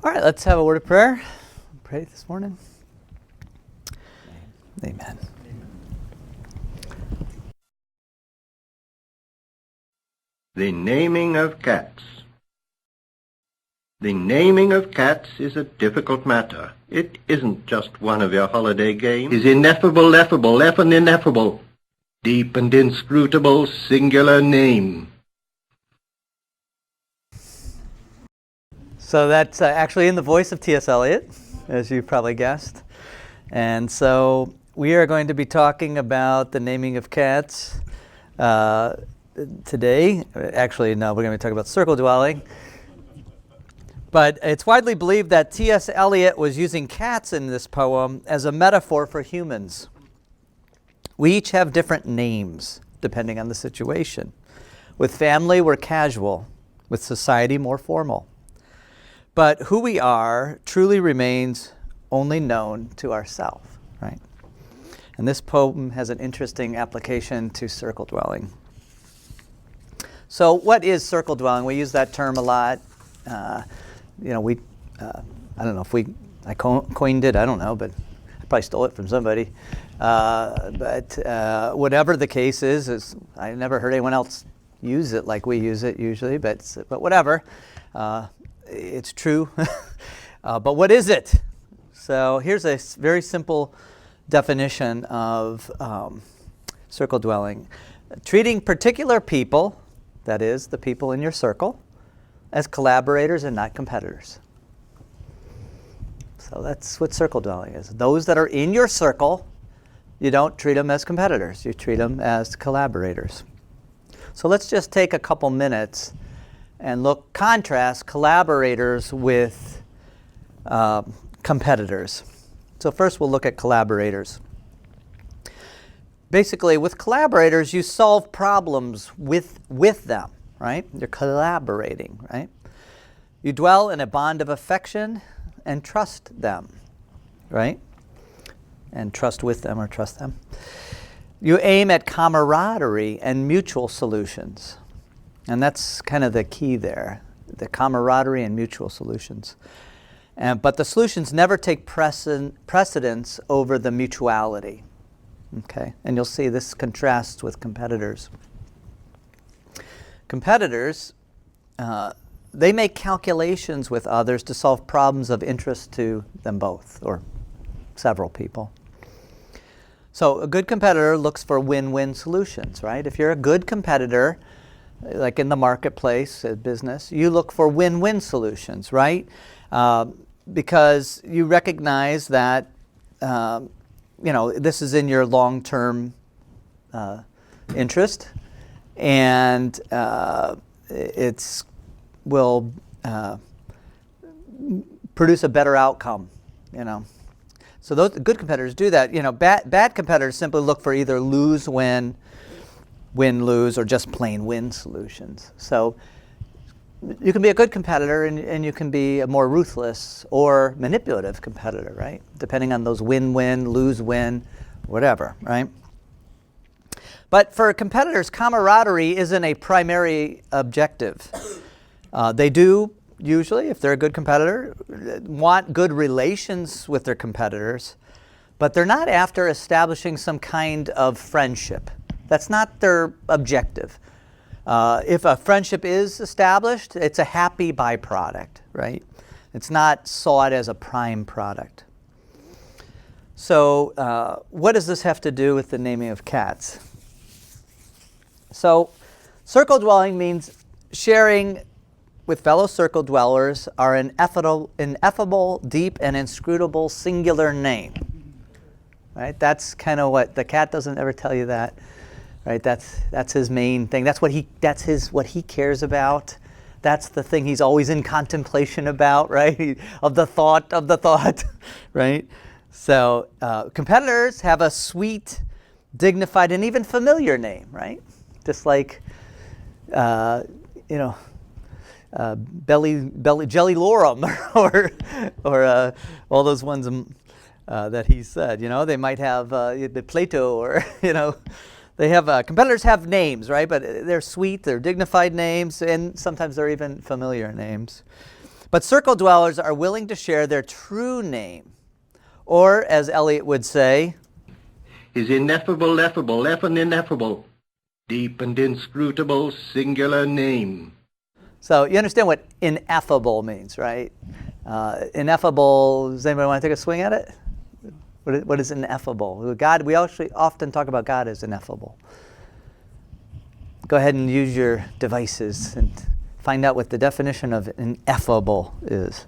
All right, let's have a word of prayer. Pray this morning. Amen. The naming of cats. The naming of cats is a difficult matter. It isn't just one of your holiday games. It is ineffable, and ineffable, deep and inscrutable, singular name. So that's actually in the voice of T.S. Eliot, as you probably guessed. And so we are going to be talking about the naming of cats today. Actually, no, we're going to be talking about circle dwelling. But it's widely believed that T.S. Eliot was using cats in this poem as a metaphor for humans. We each have different names, depending on the situation. With family, we're casual. With society, more formal. But who we are truly remains only known to ourselves, right? And this poem has an interesting application to circle dwelling. So what is circle dwelling? We use that term a lot. I don't know if I coined it, I don't know, but I probably stole it from somebody. But whatever the case is, I never heard anyone else use it like we use it usually, but whatever. It's true. But what is it? So here's a very simple definition of circle dwelling. Treating particular people, that is, the people in your circle, as collaborators and not competitors. So that's what circle dwelling is. Those that are in your circle, you don't treat them as competitors. You treat them as collaborators. So let's just take a couple minutes and contrast collaborators with competitors. So first we'll look at collaborators. Basically, with collaborators, you solve problems with them, right? You're collaborating, right? You dwell in a bond of affection and trust them, right? And trust with them or trust them. You aim at camaraderie and mutual solutions. And that's kind of the key there, the camaraderie and mutual solutions. But the solutions never take precedence over the mutuality. Okay, and you'll see this contrasts with competitors. Competitors, they make calculations with others to solve problems of interest to them both, or several people. So a good competitor looks for win-win solutions, right? If you're a good competitor, like in the marketplace, business, you look for win-win solutions, right? Because you recognize that, this is in your long-term interest, and it will produce a better outcome, So those good competitors do that. Bad competitors simply look for either lose-win, win-lose, or just plain win solutions. So you can be a good competitor and you can be a more ruthless or manipulative competitor, right? Depending on those win-win, lose-win, whatever, right? But for competitors, camaraderie isn't a primary objective. They do usually, if they're a good competitor, want good relations with their competitors, but they're not after establishing some kind of friendship. That's not their objective. If a friendship is established, it's a happy byproduct, right? It's not sought as a prime product. So what does this have to do with the naming of cats? So circle dwelling means sharing with fellow circle dwellers are an ineffable, deep, and inscrutable singular name. Right? That's kind of what the cat doesn't ever tell you that. Right? That's his main thing. That's what he cares about. That's the thing he's always in contemplation about, right? Of the thought, right? So competitors have a sweet, dignified, and even familiar name, right? Just like, Jelly Lorum, or all those ones that he said. They might have the Plato, or they have competitors have names, right? But they're sweet, they're dignified names, and sometimes they're even familiar names. But circle dwellers are willing to share their true name, or as Eliot would say, His ineffable, effable, effing ineffable, deep and inscrutable singular name. so you understand what ineffable means, right? Ineffable, does anybody want to take a swing at it? What is ineffable? God, we actually often talk about God as ineffable. Go ahead and use your devices and find out what the definition of ineffable is.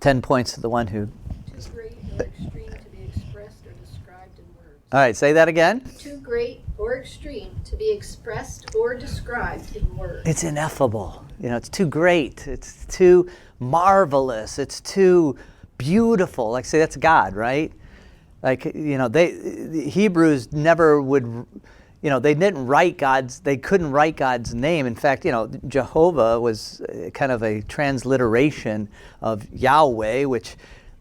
Ten points to the one who... Too great or extreme to be expressed or described in words. All right, say that again. Too great or extreme to be expressed or described in words. It's ineffable. You know, it's too great. It's too marvelous. It's too beautiful. Like, say, that's God, right? Like, you know, the Hebrews never would, you know, they couldn't write God's name. In fact, you know, Jehovah was kind of a transliteration of Yahweh, which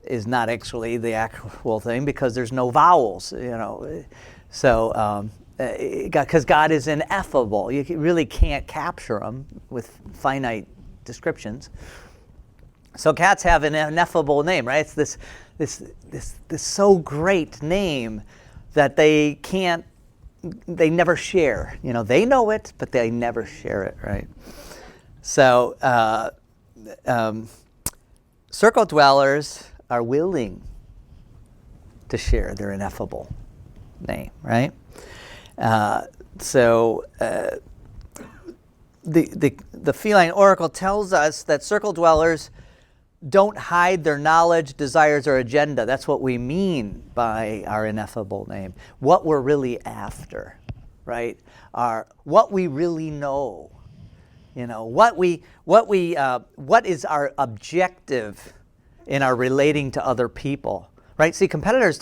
is not actually the actual thing because there's no vowels, you know. So, because God is ineffable. You really can't capture him with finite descriptions. So cats have an ineffable name, right? It's this so great name that they never share. You know, they know it, but they never share it, right? So circle dwellers are willing to share their ineffable name, right? The feline oracle tells us that circle dwellers don't hide their knowledge, desires, or agenda. That's what we mean by our ineffable name. What we're really after, right? What we really know. You know, what is our objective in our relating to other people, right? See, competitors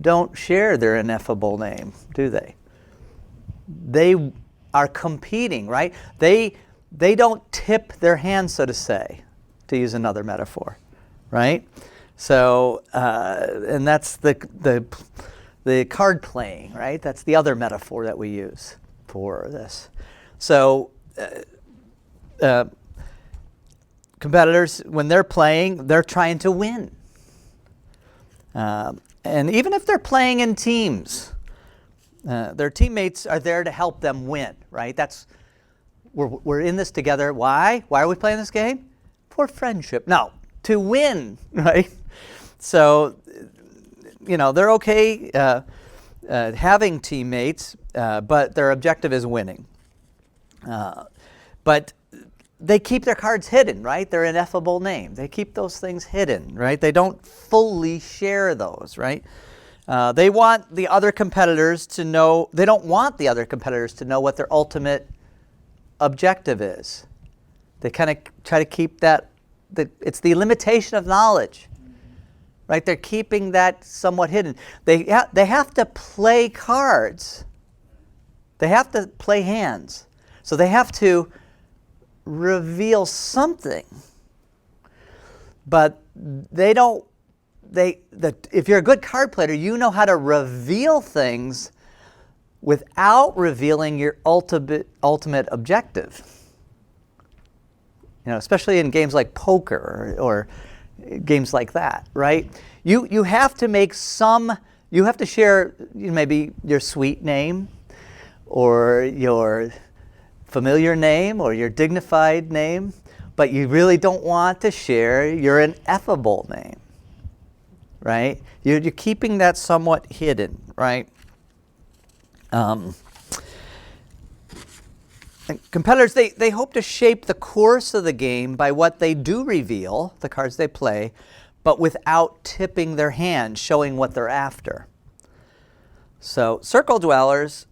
don't share their ineffable name, do they? They are competing, right? They don't tip their hand, so to say, to use another metaphor, right? So, and that's the card playing, right? That's the other metaphor that we use for this. So, competitors, when they're playing, they're trying to win. And even if they're playing in teams, their teammates are there to help them win, right? We're in this together. Why? Why are we playing this game? For friendship. No, to win, right? So, you know, they're okay having teammates, but their objective is winning. But they keep their cards hidden, right? Their ineffable name. They keep those things hidden, right? They don't fully share those, right? They want the other competitors to know, they don't want the other competitors to know what their ultimate objective is. They kind of try to keep it's the limitation of knowledge, right? They're keeping that somewhat hidden. They have to play cards. They have to play hands. So they have to reveal something. But if you're a good card player, you know how to reveal things without revealing your ultimate objective. You know, especially in games like poker or games like that, right? You have to you have to share maybe your sweet name or your familiar name or your dignified name, but you really don't want to share your ineffable name, right? You're keeping that somewhat hidden, right? Competitors, they hope to shape the course of the game by what they do reveal, the cards they play, but without tipping their hand, showing what they're after. So circle dwellers,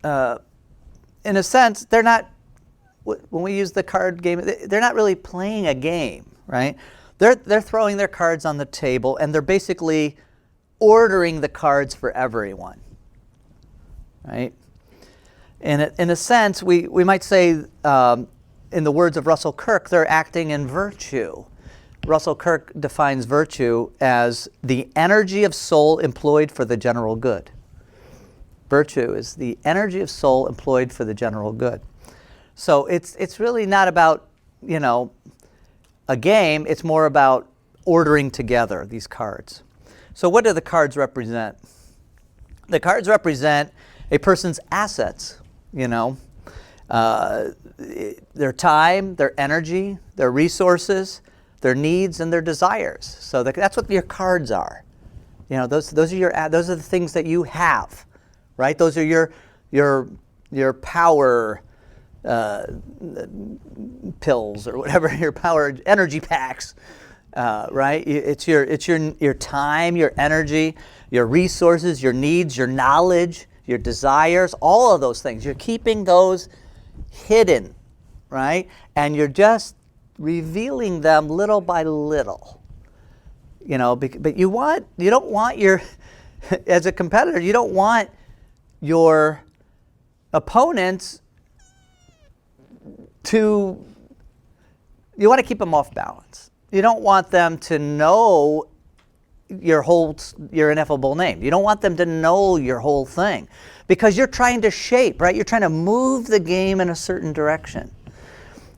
in a sense, they're not, when we use the card game, they're not really playing a game, right? They're throwing their cards on the table and they're basically ordering the cards for everyone, right? And in a sense, we might say, in the words of Russell Kirk, they're acting in virtue. Russell Kirk defines virtue as the energy of soul employed for the general good. virtue is the energy of soul employed for the general good. So it's really not about, a game. It's more about ordering together these cards. So what do the cards represent? The cards represent a person's assets, their time, their energy, their resources, their needs, and their desires. So that's what your cards are. Those are those are the things that you have, right? Those are your power pills or whatever, your power energy packs, right? It's your time, your energy, your resources, your needs, your knowledge, your desires, all of those things. You're keeping those hidden, right? And you're just revealing them little by little. But you don't want your, as a competitor, you don't want your opponents you want to keep them off balance. You don't want them to know your ineffable name. You don't want them to know your whole thing, because you're trying to shape, right? You're trying to move the game in a certain direction.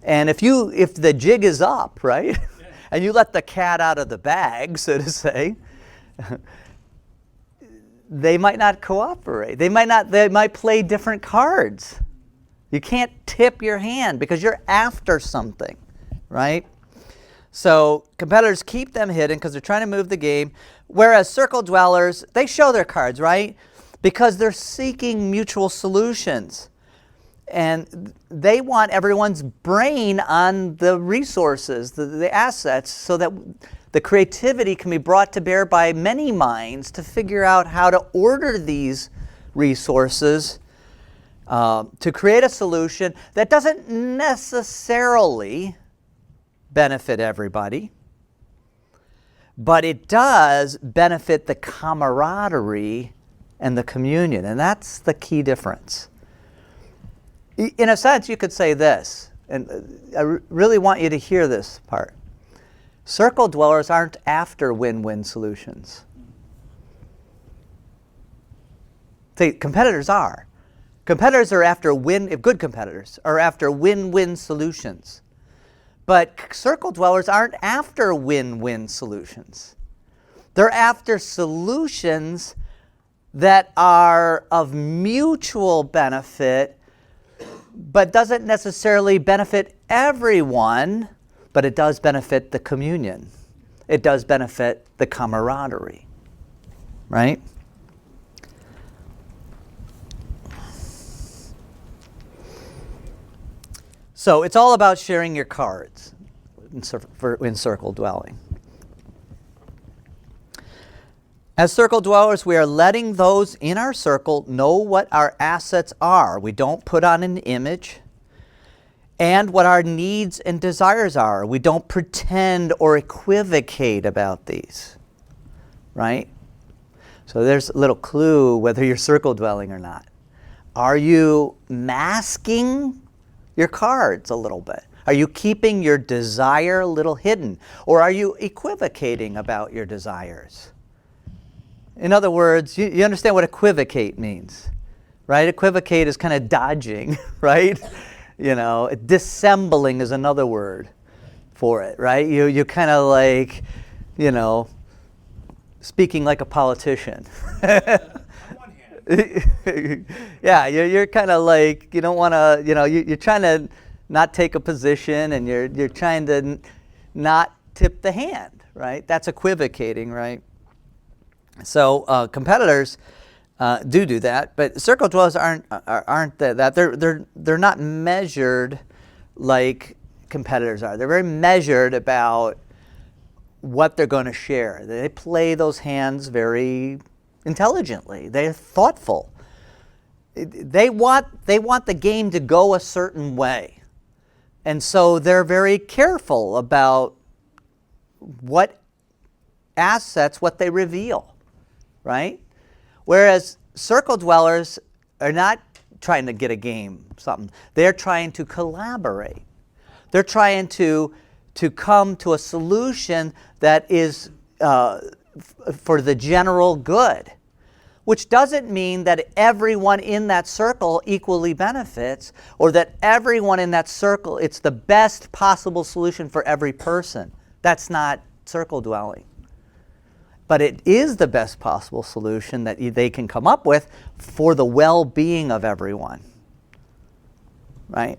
And if the jig is up, right, and you let the cat out of the bag, so to say, they might not cooperate. They might play different cards. You can't tip your hand because you're after something, right? So competitors keep them hidden because they're trying to move the game, whereas circle dwellers, they show their cards, right? Because they're seeking mutual solutions. And they want everyone's brain on the resources, the assets, so that the creativity can be brought to bear by many minds to figure out how to order these resources to create a solution that doesn't necessarily benefit everybody, but it does benefit the camaraderie and the communion. And that's the key difference. In a sense, you could say this, and I really want you to hear this part. Circle dwellers aren't after win-win solutions. See, competitors are. Competitors are after good competitors are after win-win solutions. But circle dwellers aren't after win-win solutions. They're after solutions that are of mutual benefit, but doesn't necessarily benefit everyone, but it does benefit the communion. It does benefit the camaraderie, right? So it's all about sharing your cards in circle dwelling. As circle dwellers, we are letting those in our circle know what our assets are. We don't put on an image. And what our needs and desires are. We don't pretend or equivocate about these. Right? So there's a little clue whether you're circle dwelling or not. Are you masking your cards a little bit? Are you keeping your desire a little hidden? Or are you equivocating about your desires? In other words, you understand what equivocate means, right? Equivocate is kind of dodging, right? Dissembling is another word for it, right? You kind of like, speaking like a politician. Yeah, you're kind of like, you don't want to, you're trying to not take a position, and you're trying to not tip the hand, right? That's equivocating, right? So competitors do that, but circle dwellers aren't that. They're not measured like competitors are. They're very measured about what they're going to share. They play those hands very intelligently. They're thoughtful. They want the game to go a certain way, and so they're very careful about what assets, what they reveal, right? Whereas circle dwellers are not trying to get a game, something. They're trying to collaborate. They're trying to come to a solution that is for the general good. which doesn't mean that everyone in that circle equally benefits, or that everyone in that circle, it's the best possible solution for every person. That's not circle dwelling. But it is the best possible solution that they can come up with for the well-being of everyone, right?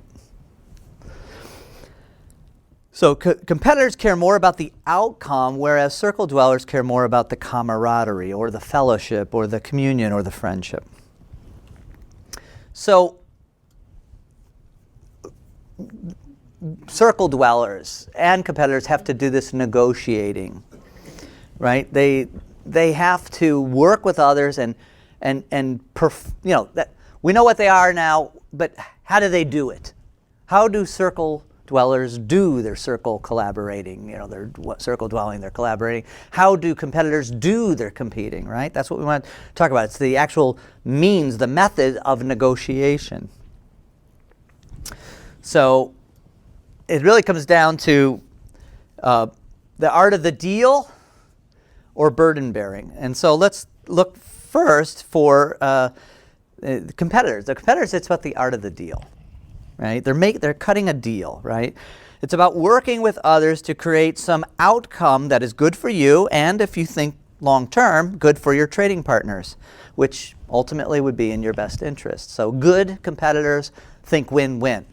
So competitors care more about the outcome, whereas circle dwellers care more about the camaraderie or the fellowship or the communion or the friendship. So circle dwellers and competitors have to do this negotiating, right? They have to work with others and that we know what they are now, but how do they do it? How do circle dwellers do their circle collaborating? Their circle dwelling, they're collaborating. How do competitors do their competing, right? That's what we want to talk about. It's the actual means, the method of negotiation. So it really comes down to the art of the deal or burden bearing. And so let's look first for competitors. The competitors, it's about the art of the deal. Right? They're cutting a deal, right? It's about working with others to create some outcome that is good for you, and if you think long term, good for your trading partners, which ultimately would be in your best interest. So good competitors think win-win.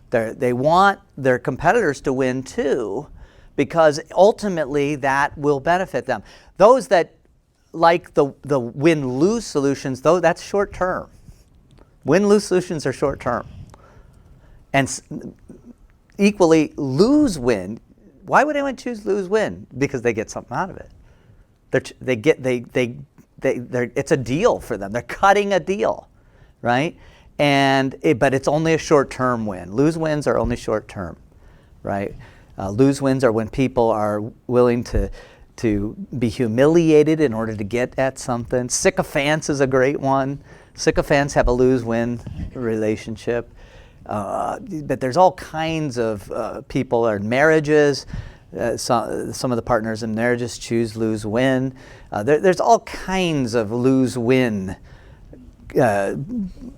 They want their competitors to win too, because ultimately that will benefit them. Those that like the win-lose solutions, though, that's short term. Win-lose solutions are short term. And equally, lose-win. Why would anyone choose lose-win? Because they get something out of it. It's a deal for them. They're cutting a deal, right? But it's only a short-term win. Lose-wins are only short-term, right? Lose-wins are when people are willing to be humiliated in order to get at something. Sycophants is a great one. Sycophants have a lose-win relationship. But there's all kinds of people in marriages. Some of the partners in marriages choose lose-win. There's all kinds of lose-win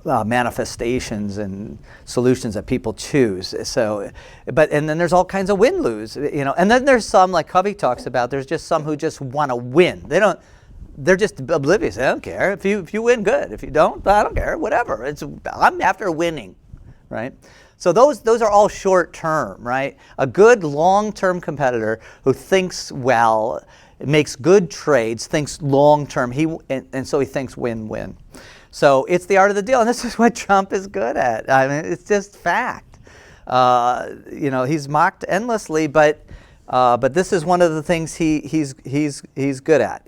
manifestations and solutions that people choose. So, and then there's all kinds of win-lose. And then there's some, like Covey talks about. There's just some who just want to win. They're just oblivious. I don't care if you win, good. If you don't, I don't care. Whatever. I'm after winning. Right? So those are all short term, right? A good long-term competitor who thinks well, makes good trades, thinks long-term, and so he thinks win-win. So it's the art of the deal, and this is what Trump is good at. I mean, it's just fact. He's mocked endlessly, but this is one of the things he's good at.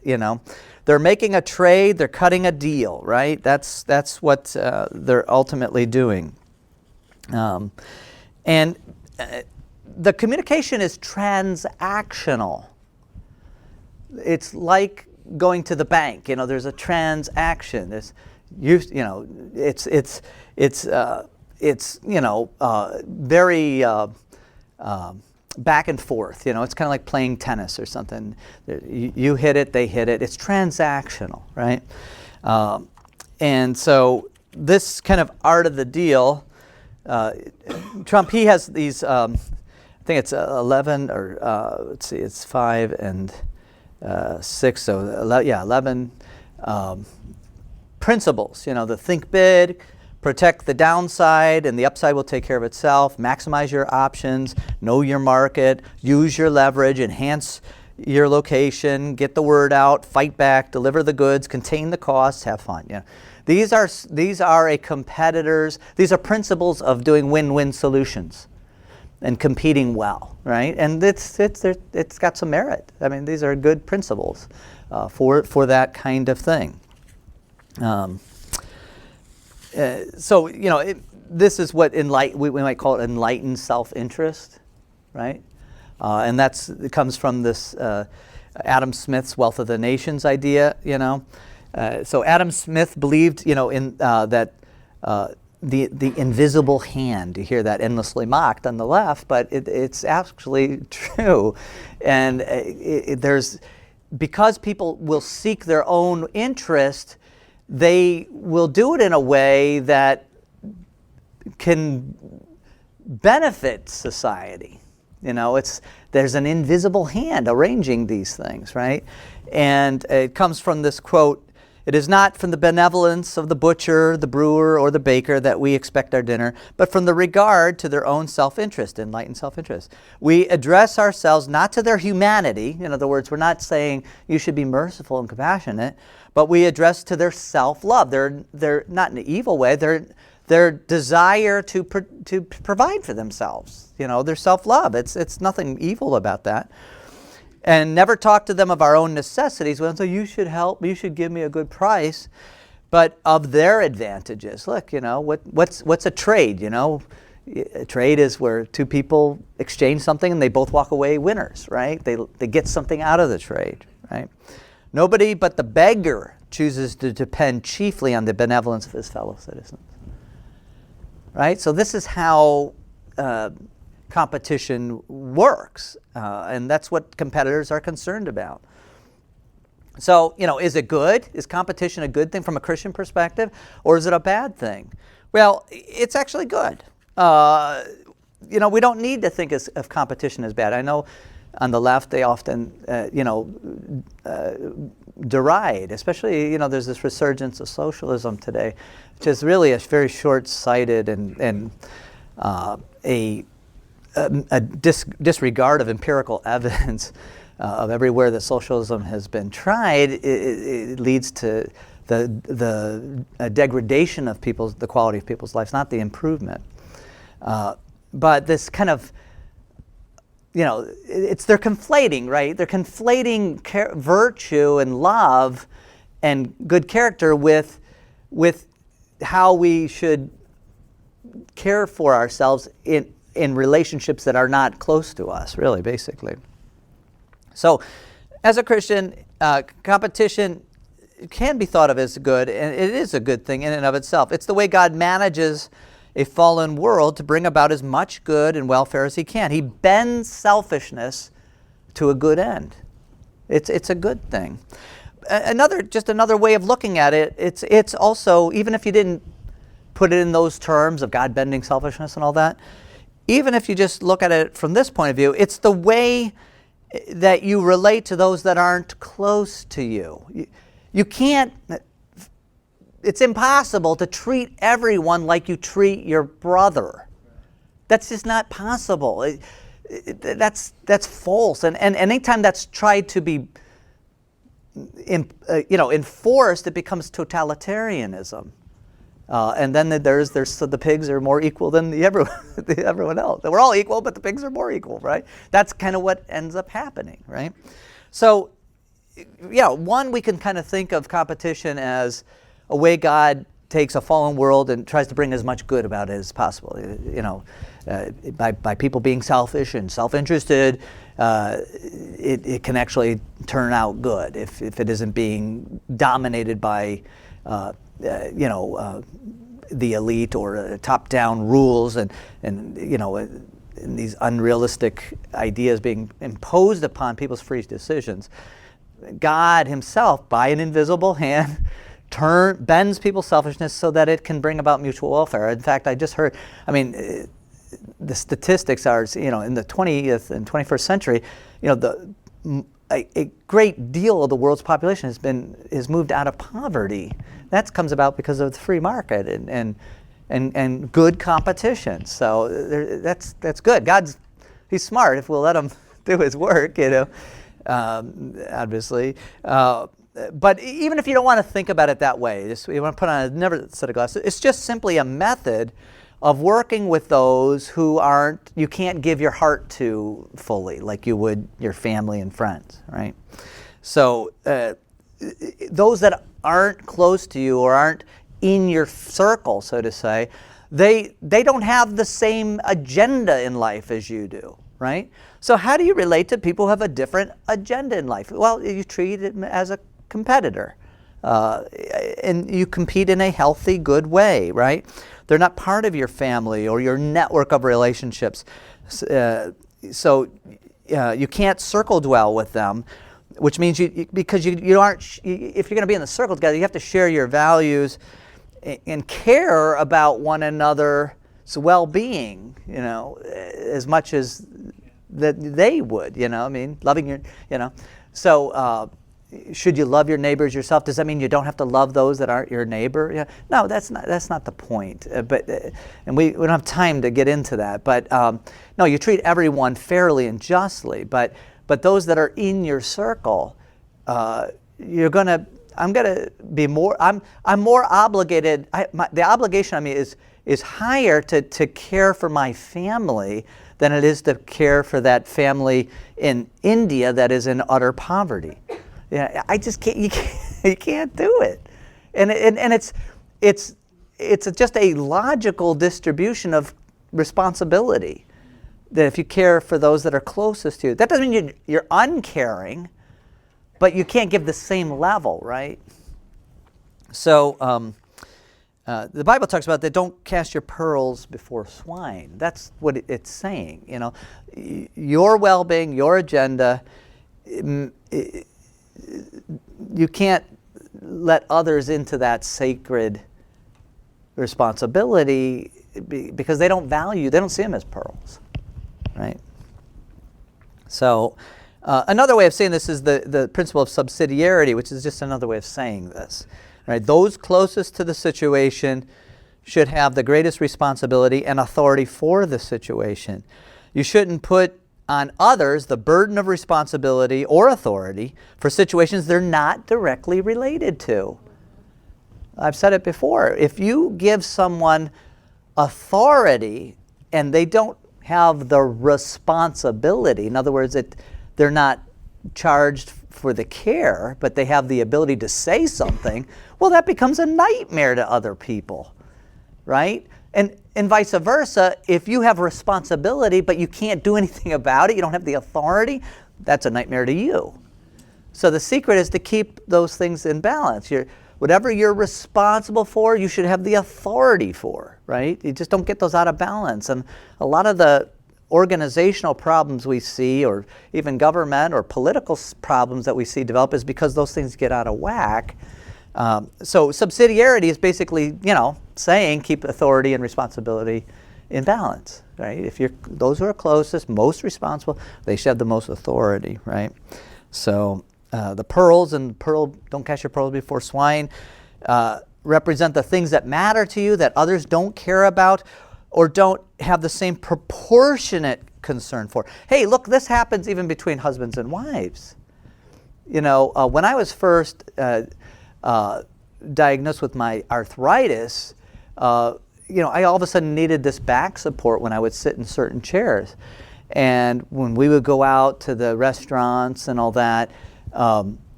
They're making a trade, they're cutting a deal, right? That's what they're ultimately doing. And the communication is transactional. It's like going to the bank. There's a transaction. It's very back and forth. It's kind of like playing tennis or something. You hit it, they hit it. It's transactional, right? And so this kind of art of the deal. Trump, he has these, I think it's 11, or let's see, it's 5 and 6, so 11 principles. The think big, protect the downside, and the upside will take care of itself, maximize your options, know your market, use your leverage, enhance your location, get the word out, fight back, deliver the goods, contain the costs, have fun. These are a competitor's, these are principles of doing win-win solutions and competing well, right? And it's got some merit. I mean, these are good principles for that kind of thing. This is what we might call it enlightened self-interest, right? And it comes from this Adam Smith's Wealth of the Nations idea, So Adam Smith believed, in that the invisible hand. You hear that endlessly mocked on the left, but it's actually true. And because people will seek their own interest, they will do it in a way that can benefit society. There's an invisible hand arranging these things, right? And it comes from this quote, "It is not from the benevolence of the butcher, the brewer, or the baker that we expect our dinner, but from the regard to their own self-interest," enlightened self-interest. "We address ourselves not to their humanity," in other words, we're not saying you should be merciful and compassionate, but we address to their self-love. They're not in an evil way, their desire to provide for themselves, their self-love. It's nothing evil about that. And never talk to them of our own necessities. Well, so you should help, you should give me a good price, but of their advantages. Look, what's a trade? A trade is where two people exchange something and they both walk away winners, right? They get something out of the trade, right? Nobody but the beggar chooses to depend chiefly on the benevolence of his fellow citizens, right? So this is how competition works, and that's what competitors are concerned about. So, is it good? Is competition a good thing from a Christian perspective, or is it a bad thing? Well, it's actually good. We don't need to think of competition as bad. I know on the left they often, deride, especially, there's this resurgence of socialism today, which is really a very short-sighted and a disregard of empirical evidence of everywhere that socialism has been tried. It leads to the degradation of the quality of people's lives, not the improvement. But this kind of, they're conflating, right? They're conflating virtue and love and good character with how we should care for ourselves in relationships that are not close to us, really, basically. So, as a Christian, competition can be thought of as good, and it is a good thing in and of itself. It's the way God manages a fallen world to bring about as much good and welfare as He can. He bends selfishness to a good end. It's a good thing. Another way of looking at it, it's also, even if you didn't put it in those terms of God bending selfishness and all that, even if you just look at it from this point of view, it's the way that you relate to those that aren't close to you. You can't, it's impossible to treat everyone like you treat your brother. That's just not possible. That's false. And anytime that's tried to be enforced, it becomes totalitarianism. And then so the pigs are more equal than everyone else. We're all equal, but the pigs are more equal, right? That's kind of what ends up happening, right? So, one, we can kind of think of competition as a way God takes a fallen world and tries to bring as much good about it as possible. By people being selfish and self-interested, it can actually turn out good if it isn't being dominated by the elite or top-down rules and these unrealistic ideas being imposed upon people's free decisions. God Himself, by an invisible hand, bends people's selfishness so that it can bring about mutual welfare. In fact, I just heard, the statistics are, in the 20th and 21st century, a great deal of the world's population has moved out of poverty. That comes about because of the free market and good competition. So that's good. He's smart if we'll let Him do His work, obviously. But even if you don't want to think about it that way, you want to put on another set of glasses. It's just simply a method of working with those who you can't give your heart to fully, like you would your family and friends, right? So those that aren't close to you or aren't in your circle, so to say, they don't have the same agenda in life as you do, right? So how do you relate to people who have a different agenda in life? Well, you treat them as a competitor, and you compete in a healthy, good way, right? They're not part of your family or your network of relationships, so you can't circle dwell with them. which means because you aren't, if you're going to be in the circle together, you have to share your values and care about one another's well-being, as much as that they would, I mean, loving your, So should you love your neighbors yourself? Does that mean you don't have to love those that aren't your neighbor? Yeah. No, that's not the point. And we don't have time to get into that. But no, you treat everyone fairly and justly. But those that are in your circle, I'm gonna be more. I'm more obligated. The obligation on me is higher to care for my family than it is to care for that family in India that is in utter poverty. Yeah, I just can't. You can't do it, and it's just a logical distribution of responsibility. That if you care for those that are closest to you, that doesn't mean you're uncaring, but you can't give the same level, right? So the Bible talks about that. Don't cast your pearls before swine. That's what it's saying. Your well-being, your agenda. You can't let others into that sacred responsibility because they don't see them as pearls, right? So another way of saying this is the principle of subsidiarity, which is just another way of saying this, right? Those closest to the situation should have the greatest responsibility and authority for the situation. You shouldn't put on others the burden of responsibility or authority for situations they're not directly related to. I've said it before. If you give someone authority and they don't have the responsibility, in other words, they're not charged for the care, but they have the ability to say something, well, that becomes a nightmare to other people, right? And vice versa, if you have responsibility but you can't do anything about it, you don't have the authority, that's a nightmare to you. So the secret is to keep those things in balance. Whatever you're responsible for, you should have the authority for, right? You just don't get those out of balance. And a lot of the organizational problems we see, or even government or political problems that we see develop, is because those things get out of whack. So subsidiarity is basically, saying keep authority and responsibility in balance, right? If those who are closest, most responsible, they should have the most authority, right? So the pearls don't cast your pearls before swine, represent the things that matter to you that others don't care about or don't have the same proportionate concern for. Hey, look, this happens even between husbands and wives. When I was first diagnosed with my arthritis, I all of a sudden needed this back support when I would sit in certain chairs. And when we would go out to the restaurants and all that,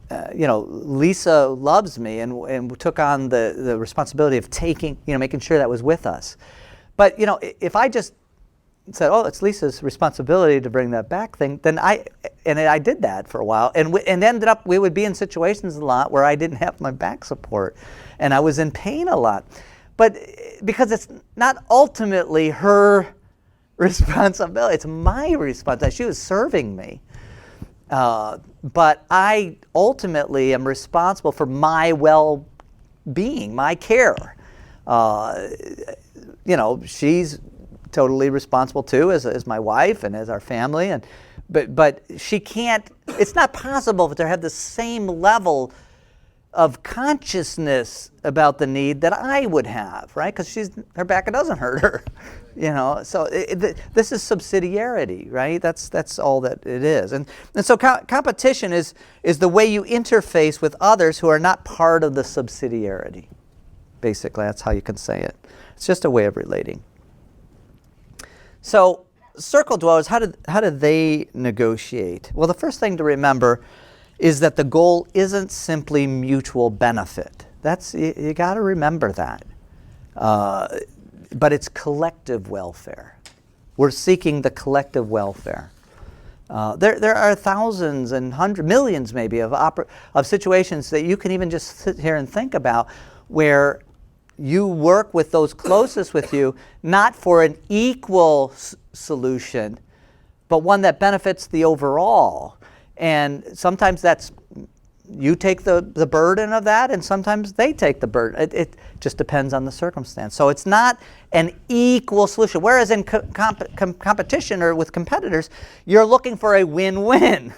Lisa loves me and took on the responsibility of making sure that was with us. But, if I just said, oh, it's Lisa's responsibility to bring that back thing, then I did that for a while, and ended up, we would be in situations a lot where I didn't have my back support, and I was in pain a lot. But because it's not ultimately her responsibility, it's my responsibility. She was serving me. But I ultimately am responsible for my well-being, my care. She's totally responsible too, as my wife and as our family, but she can't. It's not possible to have the same level of consciousness about the need that I would have, right? Because her back doesn't hurt her, So this is subsidiarity, right? That's all that it is, and so competition is the way you interface with others who are not part of the subsidiarity. Basically, that's how you can say it. It's just a way of relating. So circle dwellers, how do they negotiate? Well, the first thing to remember is that the goal isn't simply mutual benefit. You got to remember that. But it's collective welfare. We're seeking the collective welfare. There are thousands and millions maybe of situations that you can even just sit here and think about where you work with those closest with you, not for an equal solution, but one that benefits the overall. And sometimes that's you take the burden of that, and sometimes they take the burden. It just depends on the circumstance. So it's not an equal solution. Whereas in competition or with competitors, you're looking for a win-win.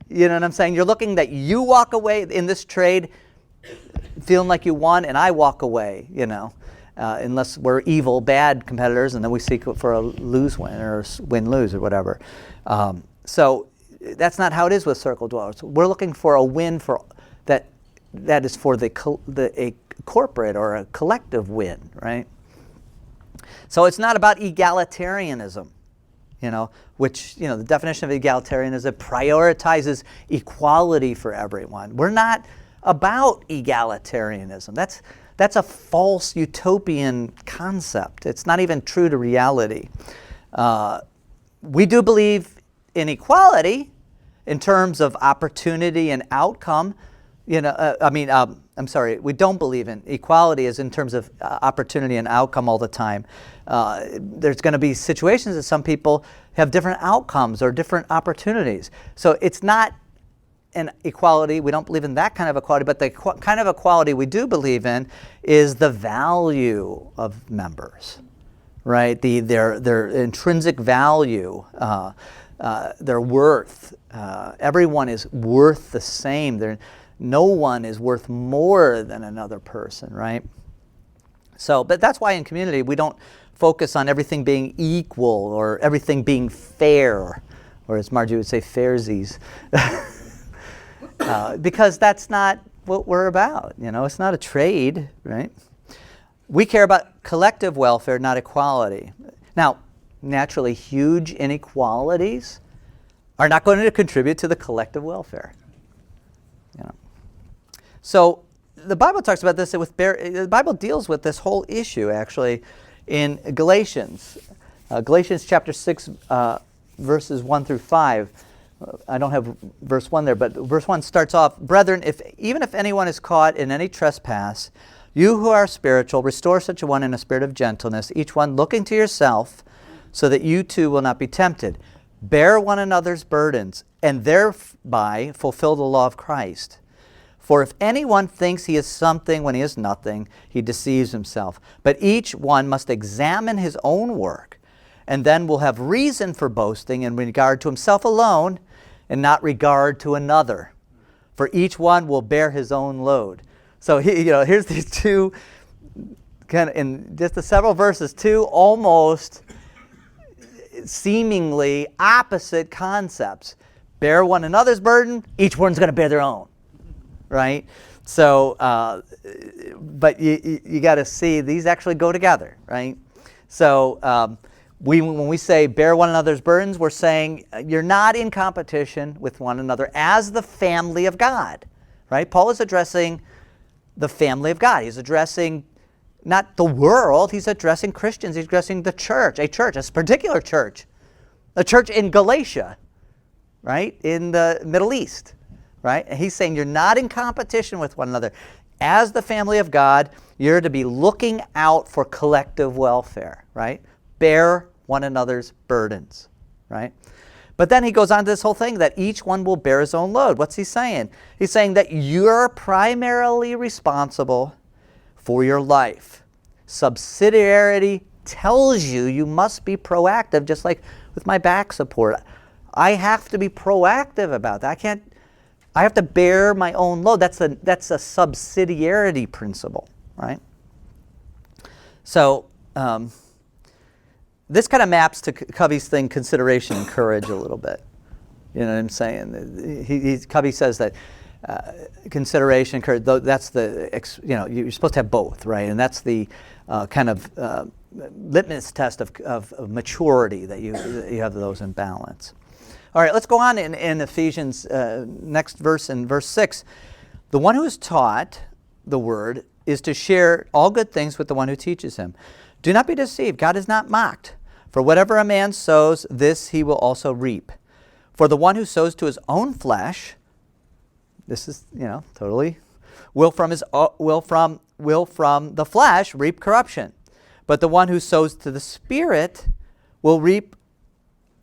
You know what I'm saying? You're looking that you walk away in this trade feeling like you won, and I walk away, unless we're evil, bad competitors, and then we seek for a lose-win or win-lose or whatever. So that's not how it is with circle dwellers. We're looking for a win for that is for a corporate or a collective win, right? So it's not about egalitarianism, which, the definition of egalitarian is it prioritizes equality for everyone. We're not about egalitarianism. That's a false utopian concept. It's not even true to reality. We do believe in equality in terms of opportunity and outcome. We don't believe in equality as in terms of opportunity and outcome all the time. There's going to be situations that some people have different outcomes or different opportunities. So it's not an equality. We don't believe in that kind of equality, but the kind of equality we do believe in is the value of members, right? Their intrinsic value, their worth. Everyone is worth the same. No one is worth more than another person, right? So, but that's why in community we don't focus on everything being equal or everything being fair, or as Margie would say, fairsies. Because that's not what we're about. It's not a trade, right? We care about collective welfare, not equality. Now, naturally, huge inequalities are not going to contribute to the collective welfare. So the Bible talks about this. The Bible deals with this whole issue actually in Galatians. Galatians chapter 6, verses 1 through 5. I don't have verse 1 there, but verse 1 starts off, "Brethren, even if anyone is caught in any trespass, you who are spiritual, restore such a one in a spirit of gentleness, each one looking to yourself, so that you too will not be tempted. Bear one another's burdens, and thereby fulfill the law of Christ. For if anyone thinks he is something when he is nothing, he deceives himself. But each one must examine his own work, and then will have reason for boasting in regard to himself alone, and not regard to another. For each one will bear his own load." So here's these two, kind of in just the several verses, two almost seemingly opposite concepts. Bear one another's burden, each one's going to bear their own, right? So, but you got to see these actually go together, right? So when we say bear one another's burdens, we're saying you're not in competition with one another as the family of God, right? Paul is addressing the family of God. He's addressing not the world, he's addressing Christians, he's addressing the church, a particular church, a church in Galatia, right, in the Middle East, right? And he's saying you're not in competition with one another. As the family of God, you're to be looking out for collective welfare, right? Bear one another's burdens, right? But then he goes on to this whole thing that each one will bear his own load. What's he saying? He's saying that you're primarily responsible for your life. Subsidiarity tells you must be proactive, just like with my back support. I have to be proactive about that. I have to bear my own load. That's a subsidiarity principle, right? So this kind of maps to Covey's thing, consideration and courage, a little bit. You know what I'm saying? Covey says that consideration, courage, that's you're supposed to have both, right? And that's the kind of litmus test of maturity, that you have those in balance. All right, let's go on in Ephesians, next verse, in verse 6. The one who is taught the word is to share all good things with the one who teaches him. Do not be deceived. God is not mocked. For whatever a man sows, this he will also reap. For the one who sows to his own flesh, this is, totally, will from the flesh reap corruption. But the one who sows to the Spirit will reap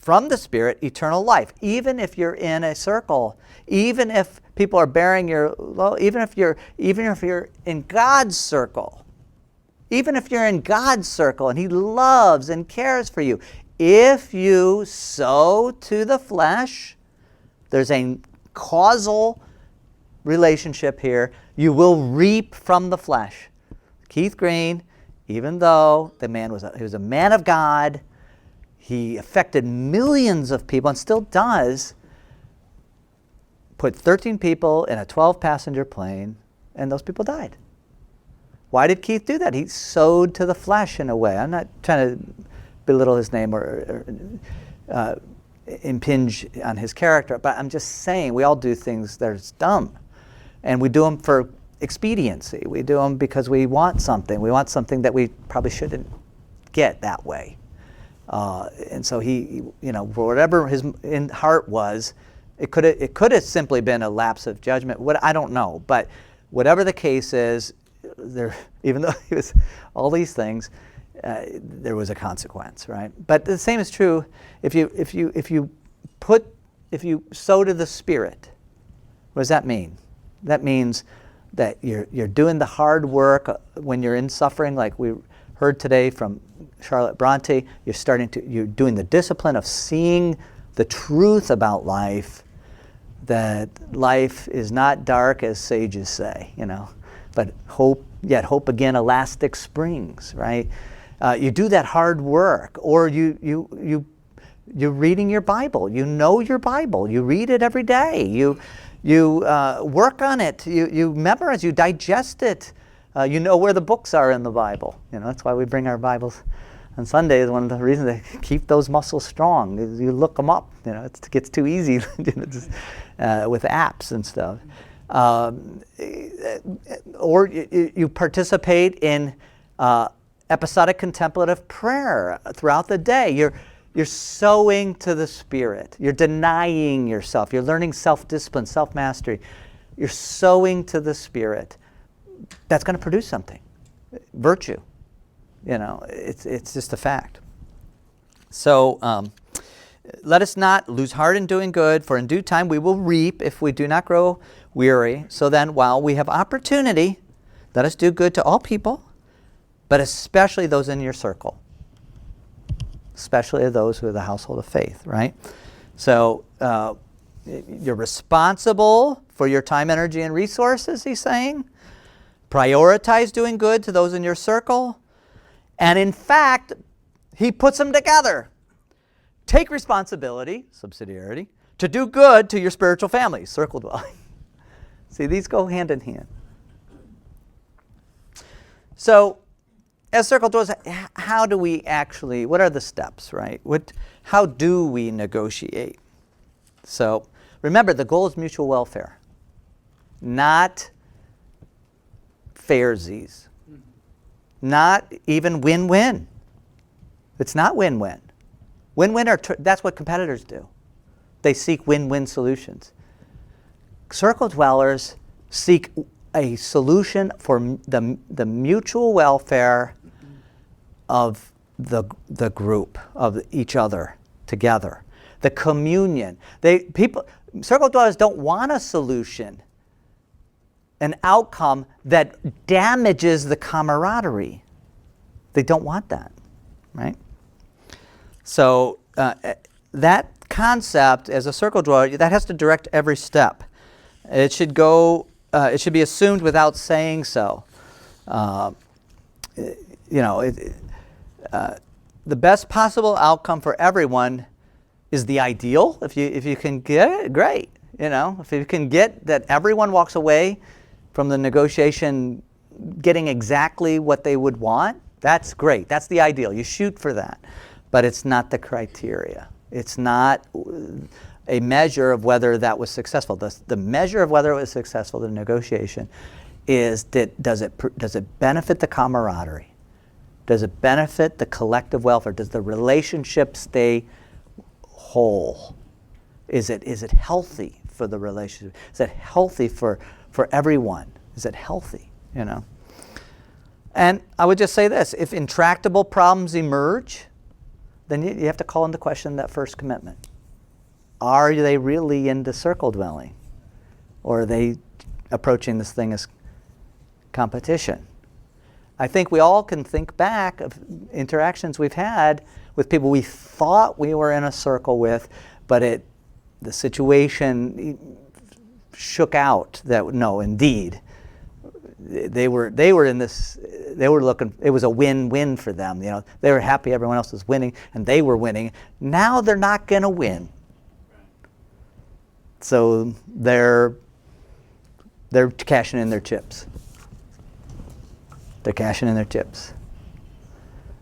from the Spirit eternal life. Even if you're in a circle, even if people are bearing your load, even if you're in God's circle, even if you're in God's circle and He loves and cares for you, if you sow to the flesh, there's a causal relationship here. You will reap from the flesh. Keith Green, even though the man was a man of God, he affected millions of people and still does, put 13 people in a 12-passenger plane, and those people died. Why did Keith do that? He sowed to the flesh in a way. I'm not trying to belittle his name or impinge on his character, but I'm just saying we all do things that are dumb. And we do them for expediency. We do them because we want something. We want something that we probably shouldn't get that way. And so he, for whatever his heart was, it could have simply been a lapse of judgment. I don't know, but whatever the case is, even though he was all these things, there was a consequence, right? But the same is true if you sow to the Spirit. What does that mean? That means that you're doing the hard work when you're in suffering, like we heard today from Charlotte Bronte. You're doing the discipline of seeing the truth about life, that life is not dark as sages say, but hope again elastic springs, right? You do that hard work, or you're reading your Bible. You know your Bible. You read it every day. You work on it. You memorize. You digest it. You know where the books are in the Bible. That's why we bring our Bibles on Sunday. Is one of the reasons to keep those muscles strong. You look them up. It gets too easy with apps and stuff. Or you participate in episodic contemplative prayer throughout the day. You're sowing to the Spirit. You're denying yourself. You're learning self-discipline, self-mastery. You're sowing to the Spirit. That's going to produce something. Virtue. It's just a fact. So let us not lose heart in doing good, for in due time we will reap if we do not grow weary. So then, while we have opportunity, let us do good to all people, but especially those in your circle. Especially those who are the household of faith, right? So you're responsible for your time, energy, and resources, he's saying. Prioritize doing good to those in your circle. And in fact, he puts them together. Take responsibility, subsidiarity, to do good to your spiritual family, circle dwelling. See, these go hand in hand. So, as circle dwellers, how do we actually, what are the steps, right? How do we negotiate? So, remember, the goal is mutual welfare, not fairsies, not even win-win. It's not win-win. Win-win that's what competitors do. They seek win-win solutions. Circle dwellers seek a solution for the mutual welfare of the group, of each other together. The communion. Circle dwellers don't want a solution, an outcome that damages the camaraderie. They don't want that, right? So that concept as a circle dweller, that has to direct every step. It should be assumed without saying so. The best possible outcome for everyone is the ideal. If you can get it, great. If you can get that everyone walks away from the negotiation getting exactly what they would want, that's great. That's the ideal. You shoot for that. But it's not the criteria. It's not a measure of whether that was successful. The measure of whether it was successful, the negotiation, is does it benefit the camaraderie? Does it benefit the collective welfare? Does the relationship stay whole? Is it healthy for the relationship? Is it healthy for everyone? Is it healthy? And I would just say this: if intractable problems emerge, then you have to call into question that first commitment. Are they really into circle dwelling? Or are they approaching this thing as competition? I think we all can think back of interactions we've had with people we thought we were in a circle with, but the situation shook out that no, indeed, they were in this. They were looking. It was a win-win for them. They were happy everyone else was winning, and they were winning. Now they're not going to win. So they're cashing in their chips. They're cashing in their chips.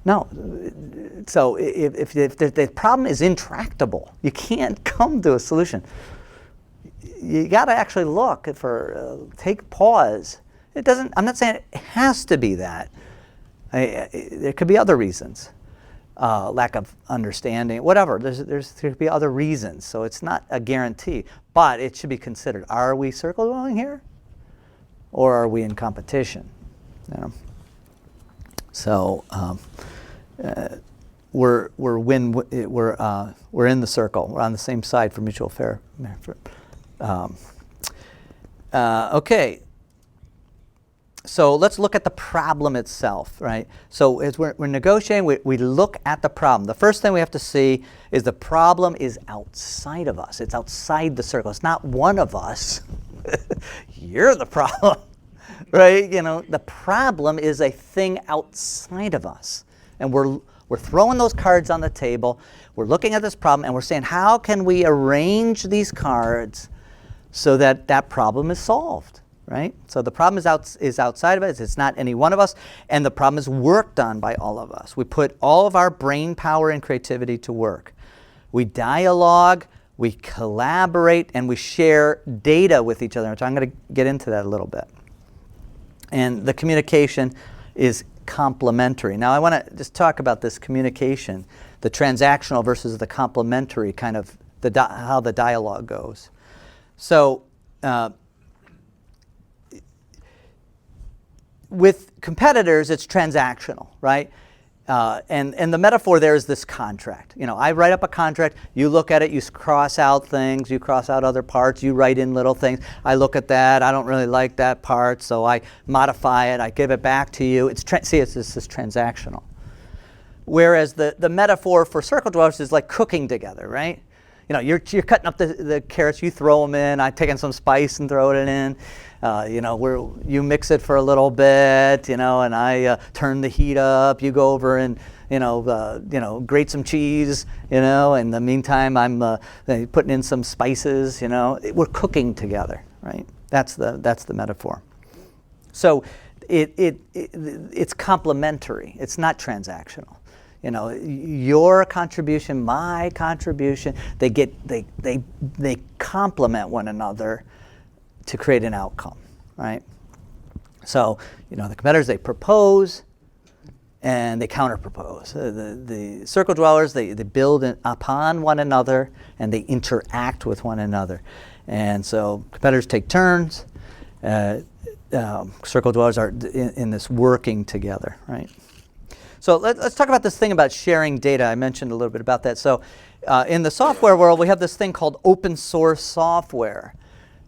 No. So if the problem is intractable, you can't come to a solution. You got to actually look take pause. It doesn't. I'm not saying it has to be that. There could be other reasons. Lack of understanding, whatever. There could be other reasons. So it's not a guarantee, but it should be considered. Are we circle dwelling here, or are we in competition? So we're in the circle. We're on the same side for mutual fair. Okay. So let's look at the problem itself, right? So as we're negotiating, we look at the problem. The first thing we have to see is the problem is outside of us. It's outside the circle. It's not one of us. You're the problem, right? The problem is a thing outside of us. And we're throwing those cards on the table. We're looking at this problem, and we're saying, how can we arrange these cards so that that problem is solved? Right? So the problem is outside of us. It's not any one of us, and the problem is worked on by all of us. We put all of our brain power and creativity to work. We dialogue, we collaborate, and we share data with each other. So I'm going to get into that a little bit. And the communication is complementary. Now I want to just talk about this communication, the transactional versus the complementary, kind of how the dialogue goes. So with competitors, it's transactional, right? And the metaphor there is this contract. I write up a contract, you look at it, you cross out things, you cross out other parts, you write in little things. I look at that, I don't really like that part, so I modify it, I give it back to you. It's transactional. Whereas the metaphor for circle dwellers is like cooking together, right? You're cutting up the carrots, you throw them in, I take in some spice and throw it in. You mix it for a little bit, and I turn the heat up. You go over and grate some cheese, In the meantime, I'm putting in some spices. We're cooking together, right? That's the metaphor. So it's complementary. It's not transactional. Your contribution, my contribution, they complement one another to create an outcome, right? So, the competitors, they propose and they counter-propose. The circle dwellers, they build upon one another and they interact with one another. And so competitors take turns. Circle dwellers are in this working together, right? So let's talk about this thing about sharing data. I mentioned a little bit about that. So in the software world, we have this thing called open source software.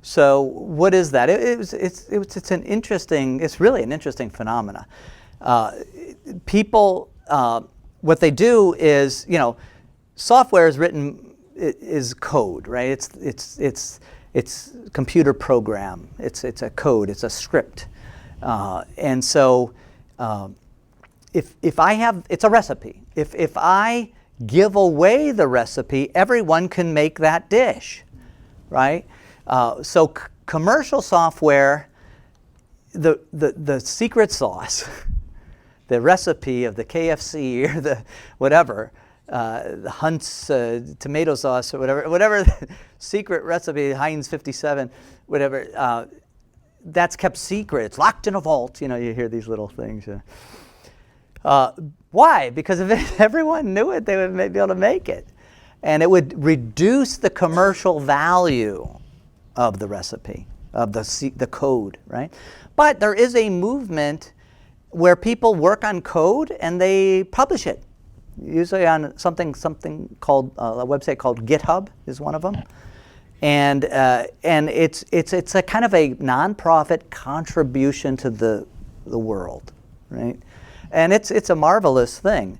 So what is that? It's really an interesting phenomena. People, what they do is, software is written is code, right? It's computer program. It's a code. It's a script, and so if I have, it's a recipe. If I give away the recipe, everyone can make that dish, right? So commercial software, the secret sauce, the recipe of the KFC or the whatever, the Hunt's tomato sauce or whatever the secret recipe, Heinz 57, whatever, that's kept secret. It's locked in a vault. You hear these little things. Why? Because if everyone knew it, they would be able to make it. And it would reduce the commercial value of the recipe, of the code, right? But there is a movement where people work on code and they publish it. usually on something called a website called GitHub is one of them, and it's a kind of a nonprofit contribution to the world, right? And it's a marvelous thing.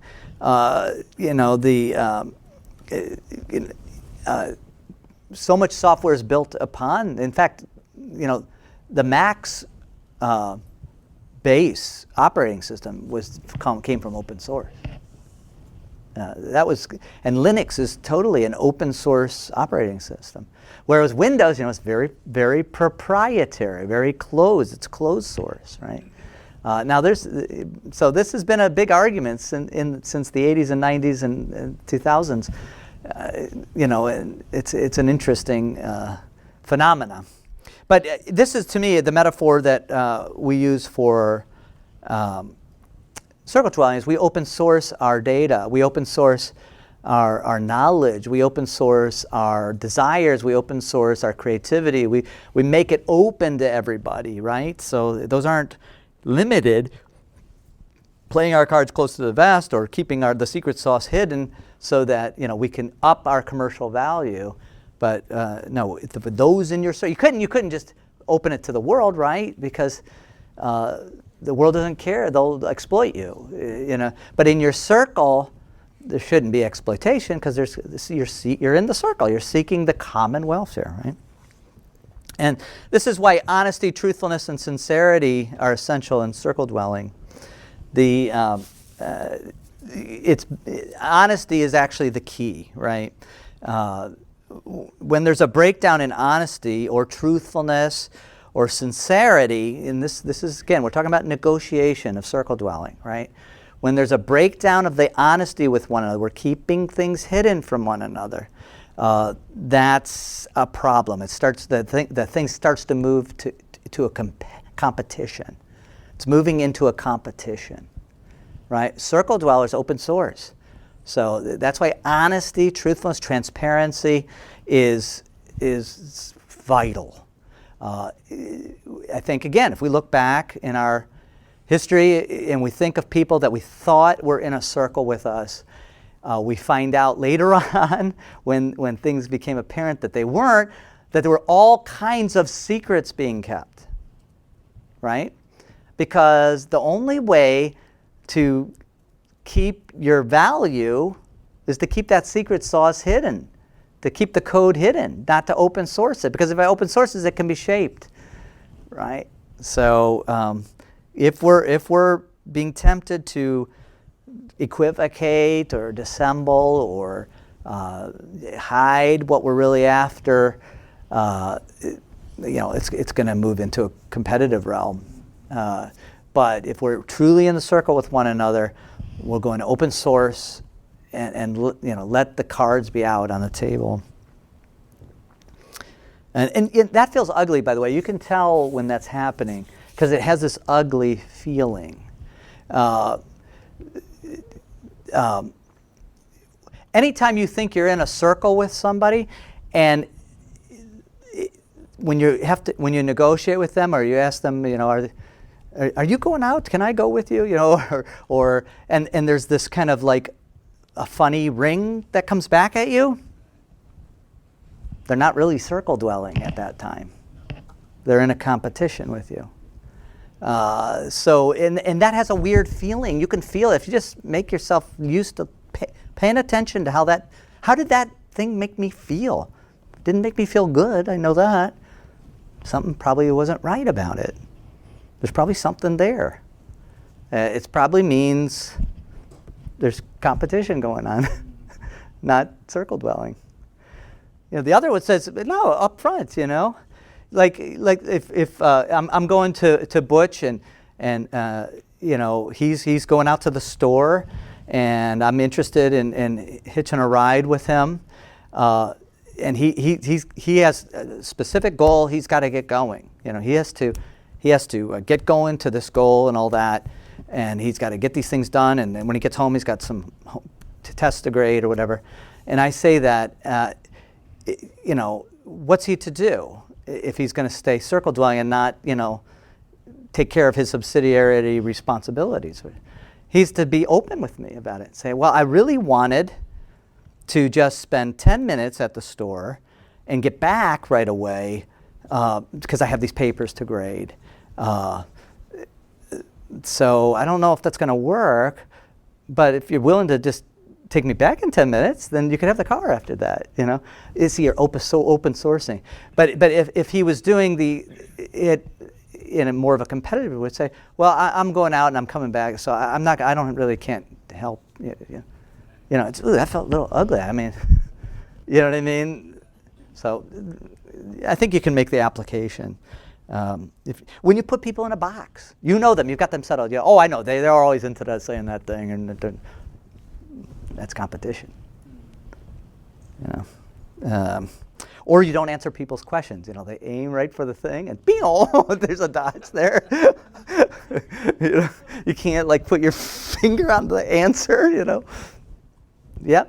So much software is built upon. In fact, the Mac's base operating system came from open source. And Linux is totally an open source operating system, whereas Windows, is very, very proprietary, very closed. It's closed source, right? Now so this has been a big argument since the 80s and 90s and 2000s. And it's an interesting phenomena. But this is, to me, the metaphor that we use for circle dwelling is we open source our data, we open source our knowledge, we open source our desires, we open source our creativity, we make it open to everybody, right? So those aren't limited, playing our cards close to the vest or keeping the secret sauce hidden so that we can up our commercial value. But no, for those in your circle, you couldn't just open it to the world, right? Because the world doesn't care; they'll exploit you. But in your circle, there shouldn't be exploitation because you're in the circle. You're seeking the common welfare, right? And this is why honesty, truthfulness, and sincerity are essential in circle dwelling. Honesty is actually the key, right? When there's a breakdown in honesty or truthfulness or sincerity, and this is, again, we're talking about negotiation of circle dwelling, right? When there's a breakdown of the honesty with one another, we're keeping things hidden from one another. That's a problem. The thing starts to move to a competition. It's moving into a competition, right? Circle dwellers, open source. So that's why honesty, truthfulness, transparency is vital. I think, again, if we look back in our history and we think of people that we thought were in a circle with us, we find out later on when things became apparent that they weren't, that there were all kinds of secrets being kept, right? Because the only way to keep your value is to keep that secret sauce hidden, to keep the code hidden, not to open source it. Because if I open source it can be shaped, right? So if we're being tempted to equivocate or dissemble or hide what we're really after, it's going to move into a competitive realm. But if we're truly in the circle with one another, we're going to open source and let the cards be out on the table. And that feels ugly, by the way. You can tell when that's happening because it has this ugly feeling. Anytime you think you're in a circle with somebody, and when you negotiate with them, or you ask them, are you going out? Can I go with you? And there's this kind of like a funny ring that comes back at you. They're not really circle dwelling at that time. They're in a competition with you. And that has a weird feeling. You can feel it if you just make yourself used to paying attention to how did that thing make me feel? Didn't make me feel good, I know that. Something probably wasn't right about it. There's probably something there. It probably means there's competition going on, not circle dwelling. The other one says, no, up front, Like if I'm going to Butch and he's going out to the store and I'm interested in hitching a ride with him, and he has a specific goal. He's got to get going. He has to get going to this goal and all that, and he's got to get these things done. And then when he gets home, he's got some tests to grade or whatever. And I say that, what's he to do if he's going to stay circle dwelling and not, take care of his subsidiarity responsibilities? He's to be open with me about it. Say, well, I really wanted to just spend 10 minutes at the store and get back right away because I have these papers to grade. So I don't know if that's going to work, but if you're willing to just take me back in 10 minutes, then you could have the car after that. Is he open sourcing? But if he was doing it in a more of a competitive way, would say, well, I'm going out and I'm coming back, so I don't really can't help. That felt a little ugly. I mean, you know what I mean? So I think you can make the application. When you put people in a box, you know them, you've got them settled. Oh, I know, they're always into that, saying that thing, and that's competition. Or you don't answer people's questions. They aim right for the thing, and bing, there's a dodge there. You can't put your finger on the answer. Yeah,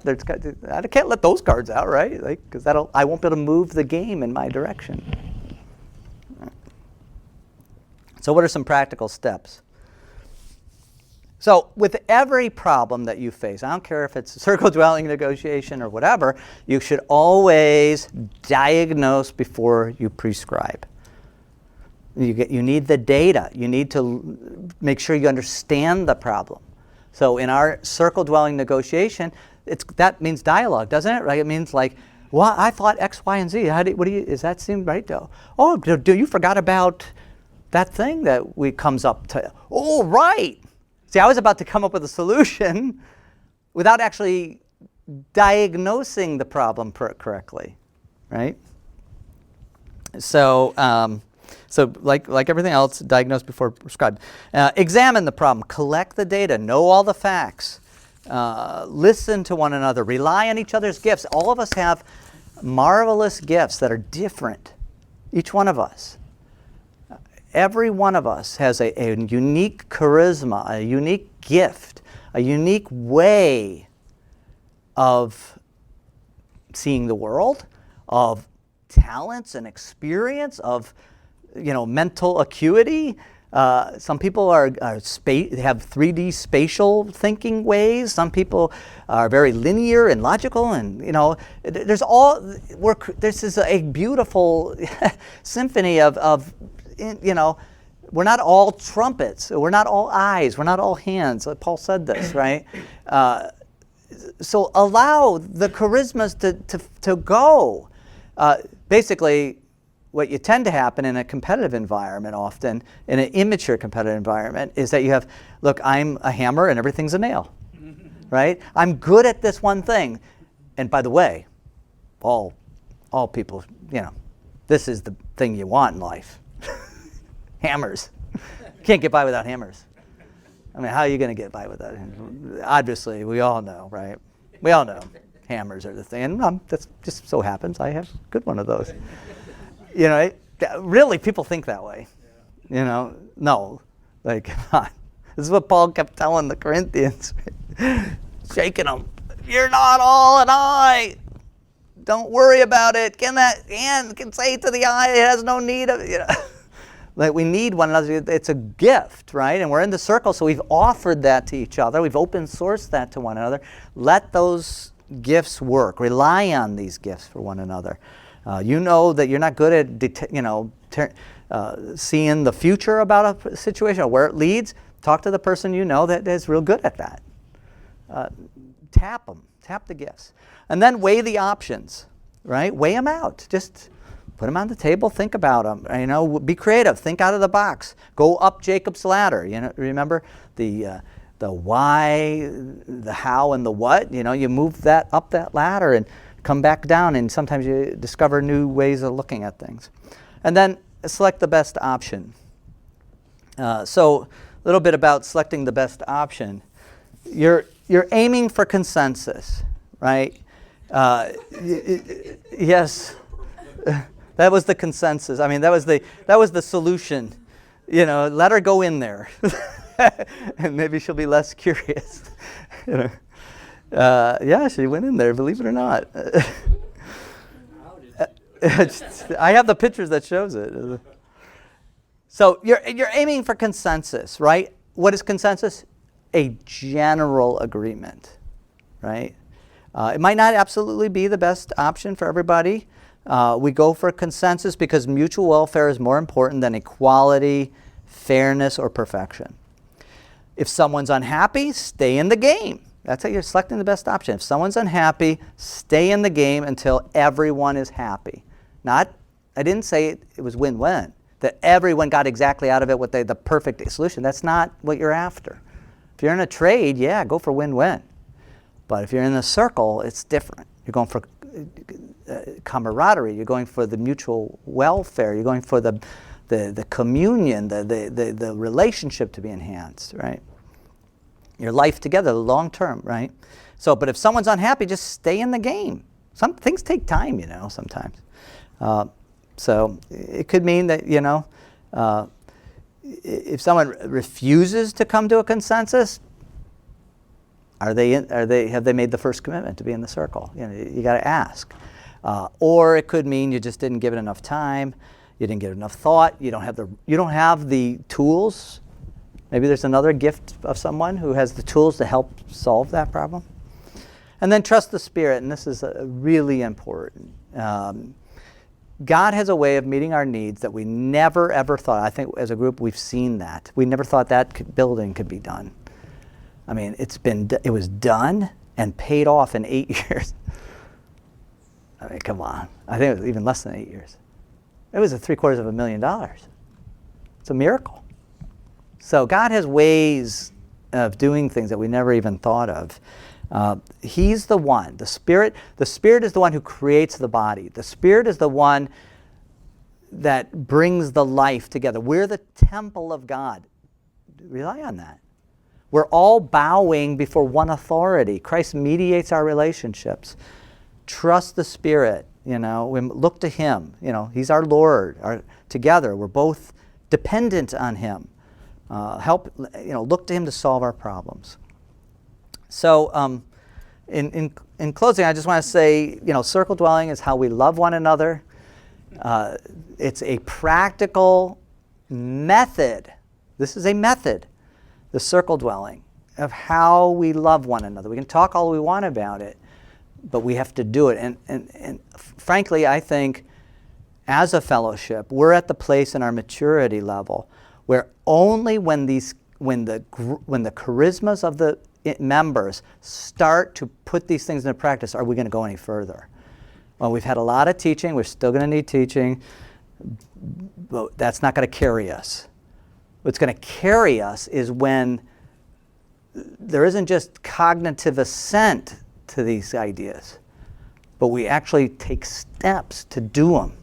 I can't let those cards out, right? Because I won't be able to move the game in my direction. So what are some practical steps? So with every problem that you face, I don't care if it's circle dwelling negotiation or whatever, you should always diagnose before you prescribe. You need the data. You need to make sure you understand the problem. So in our circle dwelling negotiation, that means dialogue, doesn't it? Right? It means well, I thought X, Y, and Z. Does that seem right though? Oh, do you forgot about that thing that comes up to? Oh, right. See, I was about to come up with a solution without actually diagnosing the problem correctly, right? So, like everything else, diagnose before prescribe. Examine the problem, collect the data, know all the facts, listen to one another, rely on each other's gifts. All of us have marvelous gifts that are different, each one of us. Every one of us has a unique charisma, a unique gift, a unique way of seeing the world, of talents and experience, of mental acuity. Some people have 3D spatial thinking ways. Some people are very linear and logical, and this is a beautiful symphony of we're not all trumpets, we're not all eyes, we're not all hands. Paul said this, right? So allow the charismas to go. Basically, what you tend to happen in a competitive environment often, in an immature competitive environment, is that you have, look, I'm a hammer and everything's a nail, right? I'm good at this one thing. And by the way, all people, this is the thing you want in life. Hammers. Can't get by without hammers. I mean, how are you going to get by without hammers? Obviously, we all know, right? We all know hammers are the thing. And that just so happens I have a good one of those. Really, people think that way. No, come on. This is what Paul kept telling the Corinthians, shaking them. You're not all an eye. Don't worry about it. Can say to the eye, it has no need of we need one another. It's a gift, right? And we're in the circle, so we've offered that to each other. We've open sourced that to one another. Let those gifts work. Rely on these gifts for one another. You know that you're not good at seeing the future about a situation or where it leads. Talk to the person you know that is real good at that. Tap them. Tap the gifts. And then weigh the options, right? Weigh them out. Just put them on the table. Think about them. Be creative. Think out of the box. Go up Jacob's ladder. Remember the why, the how, and the what. You move that up that ladder and come back down, and sometimes you discover new ways of looking at things. And then select the best option. So a little bit about selecting the best option. You're aiming for consensus, right? Yes, that was the consensus. I mean, that was the solution. Let her go in there, and maybe she'll be less curious. Yeah, she went in there, believe it or not. I have the pictures that shows it. So you're aiming for consensus, right? What is consensus? a general agreement, right? It might not absolutely be the best option for everybody. We go for consensus because mutual welfare is more important than equality, fairness, or perfection. If someone's unhappy, stay in the game. That's how you're selecting the best option. If someone's unhappy, stay in the game until everyone is happy. I didn't say it was win-win, that everyone got exactly out of it the perfect solution. That's not what you're after. If you're in a trade, yeah, go for win-win. But if you're in a circle, it's different. You're going for camaraderie. You're going for the mutual welfare. You're going for the communion, the relationship to be enhanced, right? Your life together, the long term, right? So, but if someone's unhappy, just stay in the game. Some things take time, sometimes. So it could mean that, if someone refuses to come to a consensus, have they made the first commitment to be in the circle? You got to ask. Or it could mean you just didn't give it enough time, you didn't give it enough thought, you don't have the tools. Maybe there's another gift of someone who has the tools to help solve that problem. And then trust the Spirit, and this is really important. God has a way of meeting our needs that we never, ever thought. I think as a group we've seen that. We never thought that building could be done. I mean, it was done and paid off in 8 years. I mean, come on. I think it was even less than 8 years. It was $750,000. It's a miracle. So God has ways of doing things that we never even thought of. He's the one. The Spirit is the one who creates the body. The Spirit is the one that brings the life together. We're the temple of God. Rely on that. We're all bowing before one authority. Christ mediates our relationships. Trust the Spirit. We look to Him. He's our Lord. Together, we're both dependent on Him. Look to Him to solve our problems. So, in closing, I just want to say, circle dwelling is how we love one another. It's a practical method. This is a method, the circle dwelling, of how we love one another. We can talk all we want about it, but we have to do it. And frankly, I think as a fellowship, we're at the place in our maturity level where only when the charismas of the members start to put these things into practice are we going to go any further. Well, we've had a lot of teaching. We're still going to need teaching, but that's not going to carry us. What's going to carry us is when there isn't just cognitive assent to these ideas, but we actually take steps to do them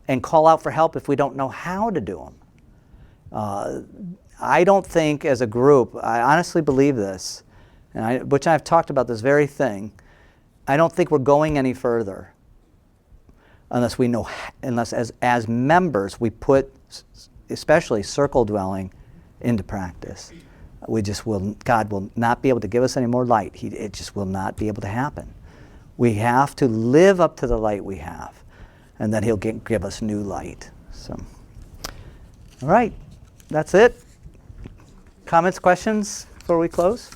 and call out for help if we don't know how to do them. I don't think as a group, I honestly believe this, and Butch and I have talked about this very thing, I don't think we're going any further unless as members we put especially circle dwelling into practice. God will not be able to give us any more light. It just will not be able to happen. We have to live up to the light we have, and then He'll give us new light. So, all right, that's it. Comments, questions before we close?